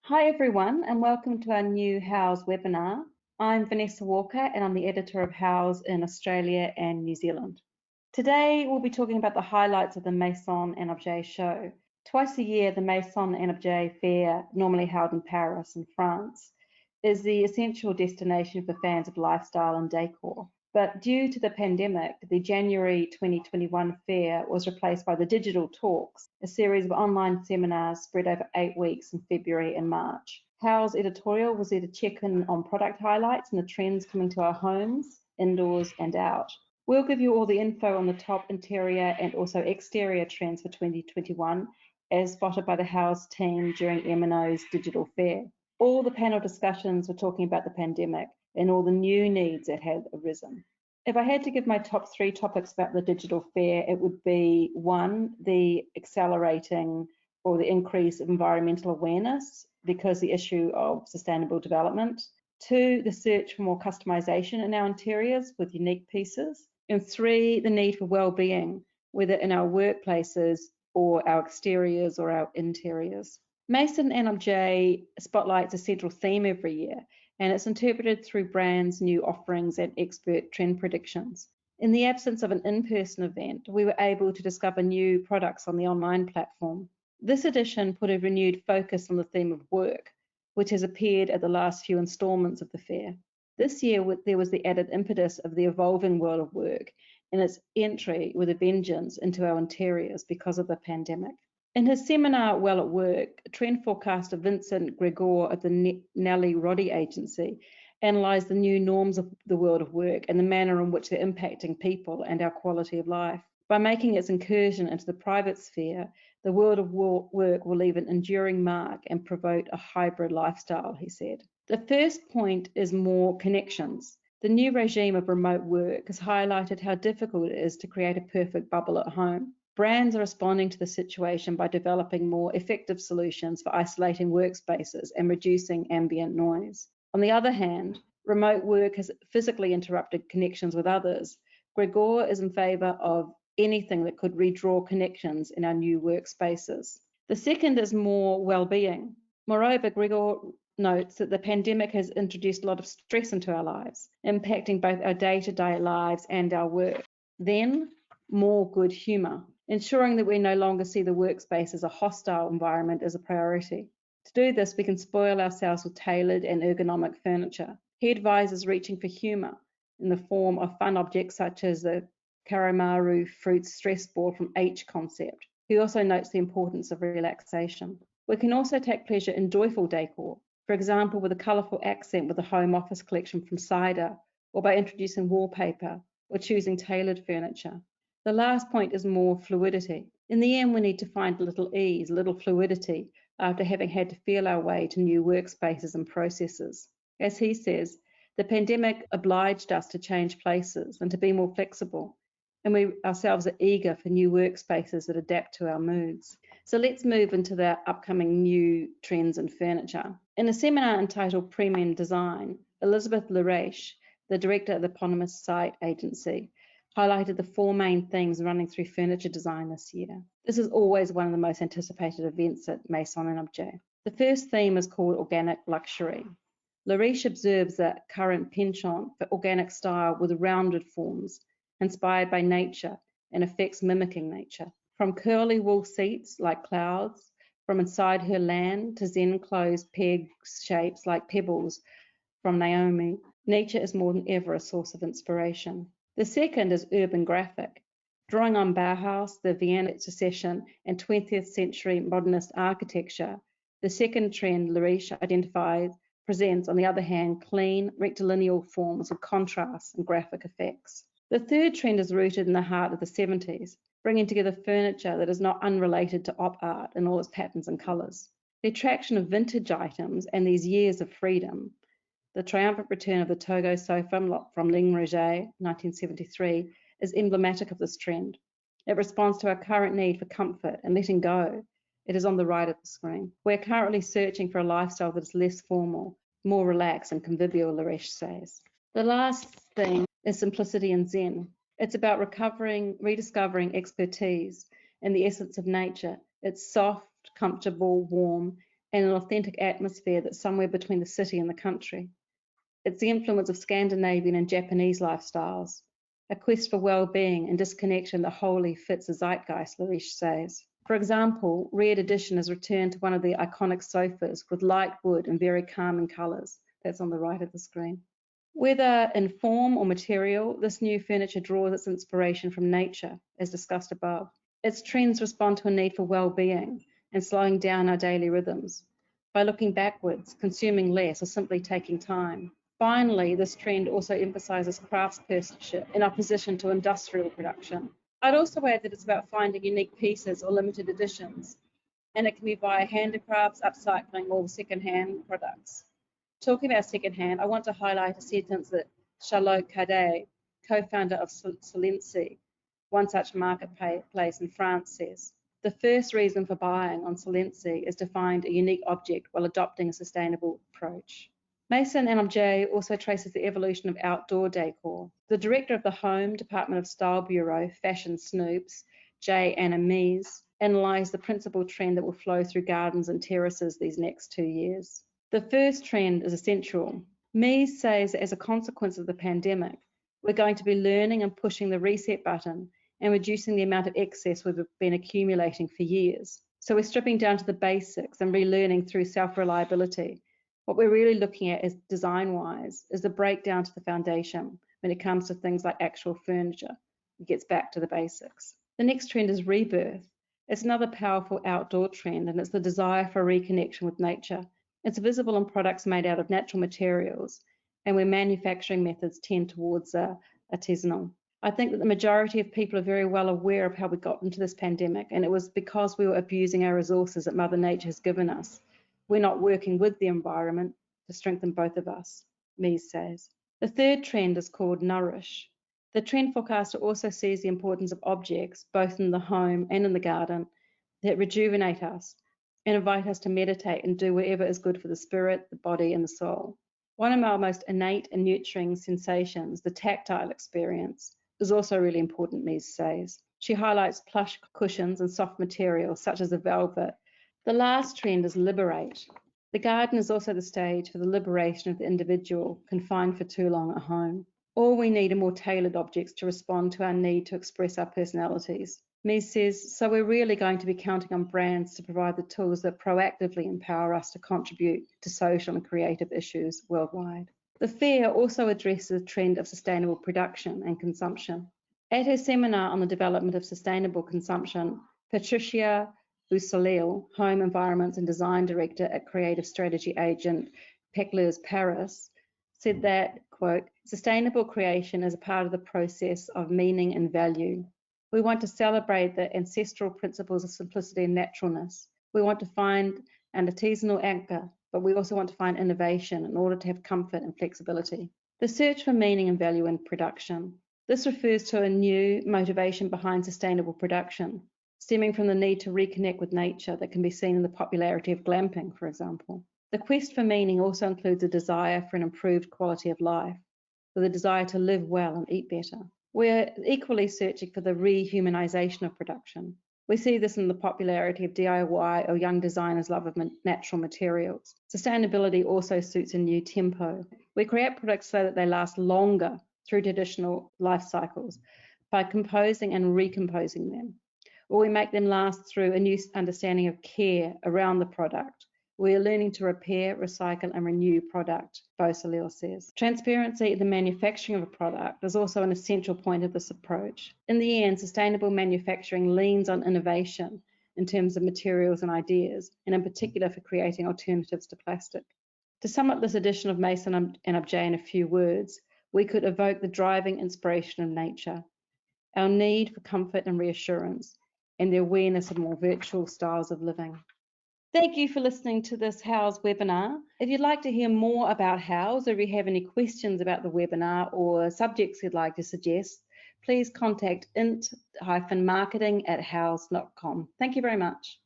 Hi everyone and welcome to our new Houzz webinar. I'm Vanessa Walker and I'm the editor of Houzz in Australia and New Zealand. Today we'll be talking about the highlights of the Maison Objet show. Twice a year, the Maison Objet fair, normally held in Paris in France, is the essential destination for fans of lifestyle and decor. But due to the pandemic, the January 2021 fair was replaced by the Digital Talks, a series of online seminars spread over 8 weeks in February and March. Houzz editorial was there to check in on product highlights and the trends coming to our homes, indoors and out. We'll give you all the info on the top interior and also exterior trends for 2021, as spotted by the Houzz team during M&O's digital fair. All the panel discussions were talking about the pandemic and all the new needs that had arisen. If I had to give my top 3 topics about the digital fair, it would be 1, the accelerating or the increase of environmental awareness because the issue of sustainable development. 2, the search for more customization in our interiors with unique pieces. And 3, the need for well-being, whether in our workplaces or our exteriors or our interiors. Maison Objet spotlights a central theme every year, and it's interpreted through brands, new offerings, and expert trend predictions. In the absence of an in-person event, we were able to discover new products on the online platform. This edition put a renewed focus on the theme of work, which has appeared at the last few installments of the fair. This year, there was the added impetus of the evolving world of work and its entry with a vengeance into our interiors because of the pandemic. In his seminar, Well at Work, trend forecaster Vincent Gregor at the Nellie Roddy Agency analysed the new norms of the world of work and the manner in which they're impacting people and our quality of life. By making its incursion into the private sphere, the world of work will leave an enduring mark and promote a hybrid lifestyle, he said. The first point is more connections. The new regime of remote work has highlighted how difficult it is to create a perfect bubble at home. Brands are responding to the situation by developing more effective solutions for isolating workspaces and reducing ambient noise. On the other hand, remote work has physically interrupted connections with others. Gregor is in favour of anything that could redraw connections in our new workspaces. The second is more well-being. Moreover, Gregor notes that the pandemic has introduced a lot of stress into our lives, impacting both our day-to-day lives and our work. Then, more good humour. Ensuring that we no longer see the workspace as a hostile environment is a priority. To do this, we can spoil ourselves with tailored and ergonomic furniture. He advises reaching for humour in the form of fun objects such as the Karamaru fruit stress ball from H Concept. He also notes the importance of relaxation. We can also take pleasure in joyful decor, for example with a colourful accent with a home office collection from Cider, or by introducing wallpaper or choosing tailored furniture. The last point is more fluidity. In the end, we need to find a little ease, a little fluidity after having had to feel our way to new workspaces and processes. As he says, the pandemic obliged us to change places and to be more flexible, and we ourselves are eager for new workspaces that adapt to our moods. So let's move into the upcoming new trends in furniture. In a seminar entitled Premium Design, Elizabeth Lareche, the director of the eponymous site agency, highlighted the 4 main themes running through furniture design this year. This is always one of the most anticipated events at Maison Objet. The first theme is called Organic Luxury. Lareche observes that current penchant for organic style with rounded forms, inspired by nature and effects mimicking nature. From curly wool seats like clouds, from inside her land to zen closed peg shapes like pebbles from Naomi, nature is more than ever a source of inspiration. The second is urban graphic. Drawing on Bauhaus, the Vienna Secession, and 20th century modernist architecture, the second trend Lareche presents, on the other hand, clean, rectilineal forms with contrast and graphic effects. The third trend is rooted in the heart of the 70s, bringing together furniture that is not unrelated to op art in all its patterns and colours. The attraction of vintage items and these years of freedom, the triumphant return of the Togo sofa from Ling Roger, 1973, is emblematic of this trend. It responds to our current need for comfort and letting go. It is on the right of the screen. We're currently searching for a lifestyle that is less formal, more relaxed and convivial, Lareche says. The last thing is simplicity and zen. It's about rediscovering expertise in the essence of nature. It's soft, comfortable, warm, and an authentic atmosphere that's somewhere between the city and the country. It's the influence of Scandinavian and Japanese lifestyles, a quest for well-being and disconnection that wholly fits the zeitgeist, Lariche says. For example, Red Edition has returned to one of the iconic sofas with light wood and very calming colours. That's on the right of the screen. Whether in form or material, this new furniture draws its inspiration from nature, as discussed above. Its trends respond to a need for well-being and slowing down our daily rhythms by looking backwards, consuming less, or simply taking time. Finally, this trend also emphasises craftspersonship in opposition to industrial production. I'd also add that it's about finding unique pieces or limited editions, and it can be via handicrafts, upcycling, or second-hand products. Talking about second-hand, I want to highlight a sentence that Charlotte Cadet, co-founder of Silenci, one such marketplace in France, says. The first reason for buying on Silenci is to find a unique object while adopting a sustainable approach. Maison Objet also traces the evolution of outdoor decor. The director of the Home Department of Style Bureau, Fashion Snoops, J. Anna Mies, analysed the principal trend that will flow through gardens and terraces these next 2 years. The first trend is essential. Mies says that as a consequence of the pandemic, we're going to be learning and pushing the reset button and reducing the amount of excess we've been accumulating for years. So we're stripping down to the basics and relearning through self-reliability. What we're really looking at is design-wise is the breakdown to the foundation when it comes to things like actual furniture. It gets back to the basics. The next trend is rebirth. It's another powerful outdoor trend, and it's the desire for reconnection with nature. It's visible in products made out of natural materials and where manufacturing methods tend towards artisanal. I think that the majority of people are very well aware of how we got into this pandemic, and it was because we were abusing our resources that Mother Nature has given us. We're not working with the environment to strengthen both of us, Mies says. The third trend is called nourish. The trend forecaster also sees the importance of objects, both in the home and in the garden, that rejuvenate us and invite us to meditate and do whatever is good for the spirit, the body, and the soul. One of our most innate and nurturing sensations, the tactile experience, is also really important, Mies says. She highlights plush cushions and soft materials such as the velvet. The last trend is liberate. The garden is also the stage for the liberation of the individual confined for too long at home. All we need are more tailored objects to respond to our need to express our personalities. Mies says, so we're really going to be counting on brands to provide the tools that proactively empower us to contribute to social and creative issues worldwide. The fair also addresses the trend of sustainable production and consumption. At her seminar on the development of sustainable consumption, Patricia Boussalil, Home, Environments and Design Director at Creative Strategy Agent Pecler's Paris, said that, quote, sustainable creation is a part of the process of meaning and value. We want to celebrate the ancestral principles of simplicity and naturalness. We want to find an artisanal anchor, but we also want to find innovation in order to have comfort and flexibility. The search for meaning and value in production. This refers to a new motivation behind sustainable production, stemming from the need to reconnect with nature that can be seen in the popularity of glamping, for example. The quest for meaning also includes a desire for an improved quality of life, with a desire to live well and eat better. We're equally searching for the rehumanization of production. We see this in the popularity of DIY or young designers' love of natural materials. Sustainability also suits a new tempo. We create products so that they last longer through traditional life cycles by composing and recomposing them, or we make them last through a new understanding of care around the product. We are learning to repair, recycle, and renew product, Boussalil says. Transparency in the manufacturing of a product is also an essential point of this approach. In the end, sustainable manufacturing leans on innovation in terms of materials and ideas, and in particular for creating alternatives to plastic. To sum up this edition of Maison Objet in a few words, we could evoke the driving inspiration of nature, our need for comfort and reassurance, and the awareness of more virtual styles of living. Thank you for listening to this Houzz webinar. If you'd like to hear more about Houzz, or if you have any questions about the webinar or subjects you'd like to suggest, please contact int-marketing@houzz.com. Thank you very much.